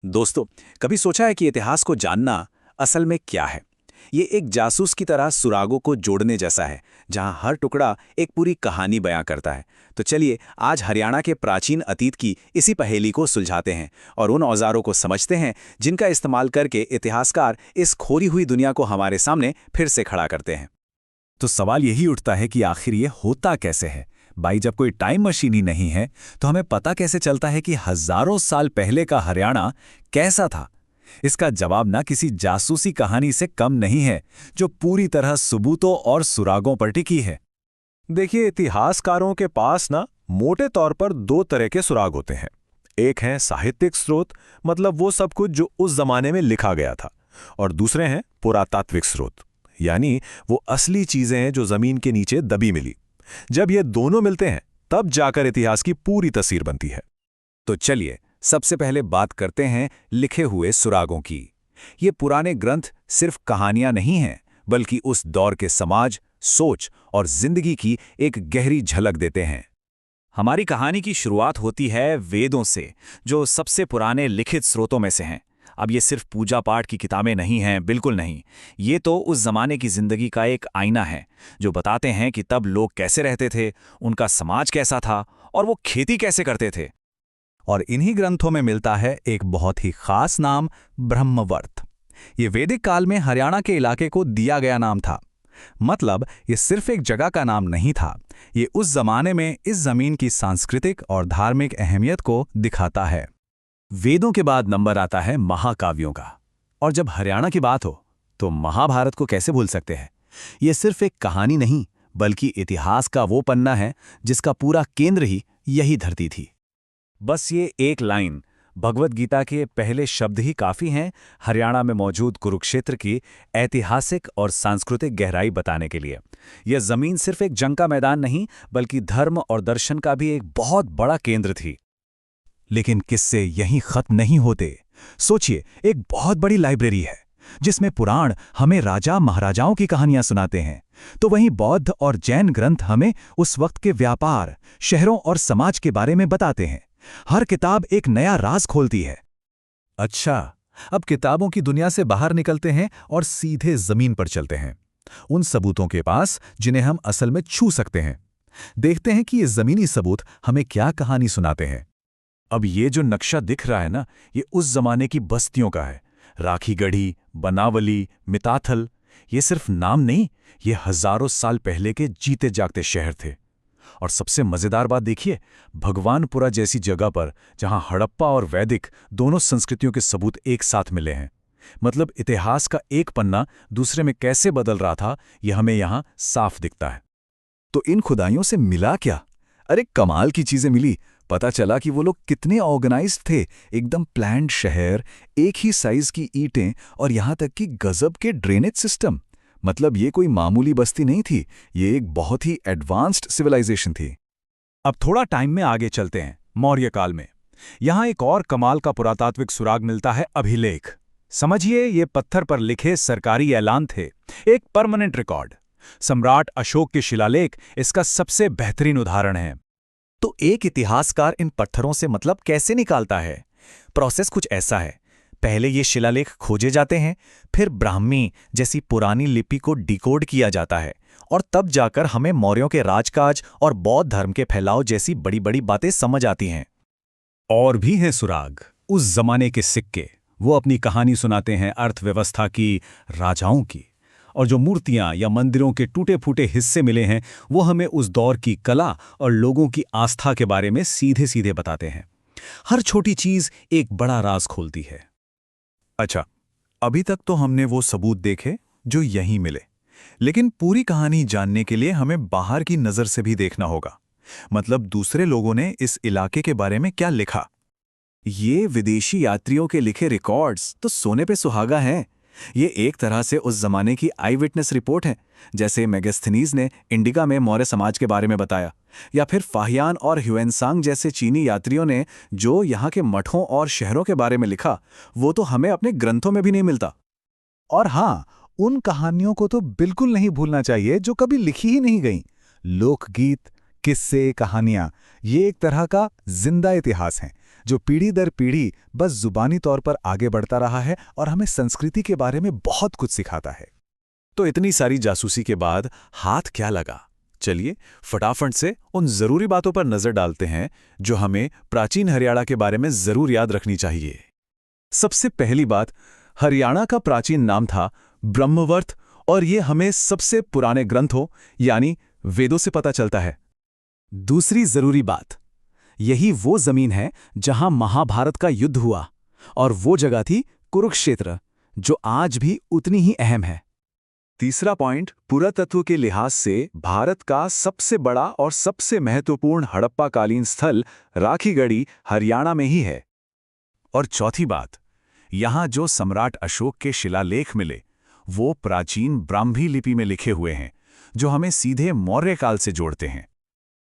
दोस्तों, कभी सोचा है कि इतिहास को जानना असल में क्या है? ये एक जासूस की तरह सुरागों को जोड़ने जैसा है, जहां हर टुकड़ा एक पूरी कहानी बयां करता है। तो चलिए आज हरियाणा के प्राचीन अतीत की इसी पहेली को सुलझाते हैं और उन औजारों को समझते हैं जिनका इस्तेमाल करके इतिहासकार इस खोरी हुई दुनिया को हमारे सामने फिर से खड़ा करते हैं। तो सवाल यही उठता है कि आखिर ये होता कैसे है। भाई, जब कोई टाइम मशीन ही नहीं है तो हमें पता कैसे चलता है कि हजारों साल पहले का हरियाणा कैसा था? इसका जवाब ना किसी जासूसी कहानी से कम नहीं है, जो पूरी तरह सबूतों और सुरागों पर टिकी है। देखिए, इतिहासकारों के पास ना मोटे तौर पर दो तरह के सुराग होते हैं। एक है साहित्यिक स्रोत, मतलब वो सब कुछ जो उस जमाने में लिखा गया था, और दूसरे हैं पुरातात्विक स्रोत, यानी वो असली चीजें हैं जो जमीन के नीचे दबी मिली। जब ये दोनों मिलते हैं तब जाकर इतिहास की पूरी तस्वीर बनती है। तो चलिए सबसे पहले बात करते हैं लिखे हुए सुरागों की। ये पुराने ग्रंथ सिर्फ कहानियां नहीं हैं, बल्कि उस दौर के समाज, सोच और जिंदगी की एक गहरी झलक देते हैं। हमारी कहानी की शुरुआत होती है वेदों से, जो सबसे पुराने लिखित स्रोतों में से हैं। अब ये सिर्फ पूजा पाठ की किताबें नहीं हैं, बिल्कुल नहीं। ये तो उस जमाने की जिंदगी का एक आईना है, जो बताते हैं कि तब लोग कैसे रहते थे, उनका समाज कैसा था और वो खेती कैसे करते थे। और इन्हीं ग्रंथों में मिलता है एक बहुत ही खास नाम, ब्रह्मवर्त। ये वैदिक काल में हरियाणा के इलाके को दिया गया नाम था। मतलब ये सिर्फ एक जगह का नाम नहीं था, ये उस जमाने में इस जमीन की सांस्कृतिक और धार्मिक अहमियत को दिखाता है। वेदों के बाद नंबर आता है महाकाव्यों का। और जब हरियाणा की बात हो तो महाभारत को कैसे भूल सकते हैं? ये सिर्फ एक कहानी नहीं, बल्कि इतिहास का वो पन्ना है जिसका पूरा केंद्र ही यही धरती थी। बस ये एक लाइन, भगवत गीता के पहले शब्द ही काफी हैं हरियाणा में मौजूद कुरुक्षेत्र की ऐतिहासिक और सांस्कृतिक गहराई बताने के लिए। यह जमीन सिर्फ एक जंग का मैदान नहीं, बल्कि धर्म और दर्शन का भी एक बहुत बड़ा केंद्र थी। लेकिन किस्से यहीं खत्म नहीं होते। सोचिए, एक बहुत बड़ी लाइब्रेरी है जिसमें पुराण हमें राजा महाराजाओं की कहानियां सुनाते हैं, तो वहीं बौद्ध और जैन ग्रंथ हमें उस वक्त के व्यापार, शहरों और समाज के बारे में बताते हैं। हर किताब एक नया राज खोलती है। अच्छा, अब किताबों की दुनिया से बाहर निकलते हैं और सीधे जमीन पर चलते हैं, उन सबूतों के पास जिन्हें हम असल में छू सकते हैं। देखते हैं कि ये जमीनी सबूत हमें क्या कहानी सुनाते हैं। अब ये जो नक्शा दिख रहा है ना, ये उस जमाने की बस्तियों का है। राखीगढ़ी, बनावली, मिताथल, ये सिर्फ नाम नहीं, ये हजारों साल पहले के जीते जागते शहर थे। और सबसे मजेदार बात देखिए, भगवानपुरा जैसी जगह पर जहां हड़प्पा और वैदिक दोनों संस्कृतियों के सबूत एक साथ मिले हैं। मतलब इतिहास का एक पन्ना दूसरे में कैसे बदल रहा था, यह हमें यहां साफ दिखता है। तो इन खुदाइयों से मिला क्या? अरे कमाल की चीजें मिली। पता चला कि वो लोग कितने ऑर्गेनाइज्ड थे। एकदम प्लान्ड शहर, एक ही साइज की ईंटें और यहां तक कि गजब के ड्रेनेज सिस्टम। मतलब ये कोई मामूली बस्ती नहीं थी, ये एक बहुत ही एडवांस्ड सिविलाइजेशन थी। अब थोड़ा टाइम में आगे चलते हैं, मौर्य काल में। यहां एक और कमाल का पुरातात्विक सुराग मिलता है, अभिलेख। समझिए, ये पत्थर पर लिखे सरकारी ऐलान थे, एक परमानेंट रिकॉर्ड। सम्राट अशोक के शिलालेख इसका सबसे बेहतरीन उदाहरण है। तो एक इतिहासकार इन पत्थरों से मतलब कैसे निकालता है? प्रोसेस कुछ ऐसा है। पहले ये शिलालेख खोजे जाते हैं, फिर ब्राह्मी जैसी पुरानी लिपि को डिकोड किया जाता है, और तब जाकर हमें मौर्यों के राजकाज और बौद्ध धर्म के फैलाव जैसी बड़ी बड़ी बातें समझ आती हैं। और भी हैं सुराग, उस जमाने के सिक्के। वो अपनी कहानी सुनाते हैं अर्थव्यवस्था की, राजाओं की। और जो मूर्तियां या मंदिरों के टूटे फूटे हिस्से मिले हैं, वो हमें उस दौर की कला और लोगों की आस्था के बारे में सीधे सीधे बताते हैं। हर छोटी चीज एक बड़ा राज खोलती है। अच्छा, अभी तक तो हमने वो सबूत देखे जो यहीं मिले, लेकिन पूरी कहानी जानने के लिए हमें बाहर की नज़र से भी देखना होगा। मतलब दूसरे लोगों ने इस इलाके के बारे में क्या लिखा। ये विदेशी यात्रियों के लिखे रिकॉर्ड्स तो सोने पे सुहागा हैं। ये एक तरह से उस जमाने की आई विटनेस रिपोर्ट है, जैसे मेगास्थनीज ने इंडिका में मौर्य समाज के बारे में बताया, या फिर फाहियान और ह्यूएनसांग जैसे चीनी यात्रियों ने जो यहाँ के मठों और शहरों के बारे में लिखा, वो तो हमें अपने ग्रंथों में भी नहीं मिलता। और हाँ, उन कहानियों को तो बिल्कुल नहीं भूलना चाहिए जो कभी लिखी ही नहीं गईं। लोकगीत, किस्से, कहानियां, ये एक तरह का जिंदा इतिहास हैं, जो पीढ़ी दर पीढ़ी बस जुबानी तौर पर आगे बढ़ता रहा है और हमें संस्कृति के बारे में बहुत कुछ सिखाता है। तो इतनी सारी जासूसी के बाद हाथ क्या लगा? चलिए फटाफट से उन जरूरी बातों पर नजर डालते हैं जो हमें प्राचीन हरियाणा के बारे में जरूर याद रखनी चाहिए। सबसे पहली बात, हरियाणा का प्राचीन नाम था ब्रह्मवर्त, और ये हमें सबसे पुराने ग्रंथों यानी वेदों से पता चलता है। दूसरी जरूरी बात, यही वो जमीन है जहां महाभारत का युद्ध हुआ, और वो जगह थी कुरुक्षेत्र, जो आज भी उतनी ही अहम है। तीसरा पॉइंट, पुरातत्व के लिहाज से भारत का सबसे बड़ा और सबसे महत्वपूर्ण हड़प्पाकालीन स्थल राखीगढ़ी हरियाणा में ही है। और चौथी बात, यहां जो सम्राट अशोक के शिलालेख मिले वो प्राचीन ब्राह्मी लिपि में लिखे हुए हैं, जो हमें सीधे मौर्य काल से जोड़ते हैं।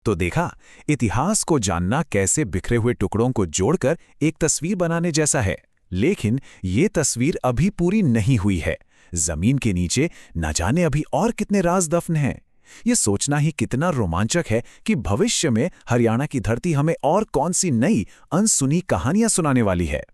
तो देखा, इतिहास को जानना कैसे बिखरे हुए टुकड़ों को जोड़कर एक तस्वीर बनाने जैसा है। लेकिन ये तस्वीर अभी पूरी नहीं हुई है। जमीन के नीचे न जाने अभी और कितने राज दफन हैं। ये सोचना ही कितना रोमांचक है कि भविष्य में हरियाणा की धरती हमें और कौन सी नई अनसुनी कहानियां सुनाने वाली है।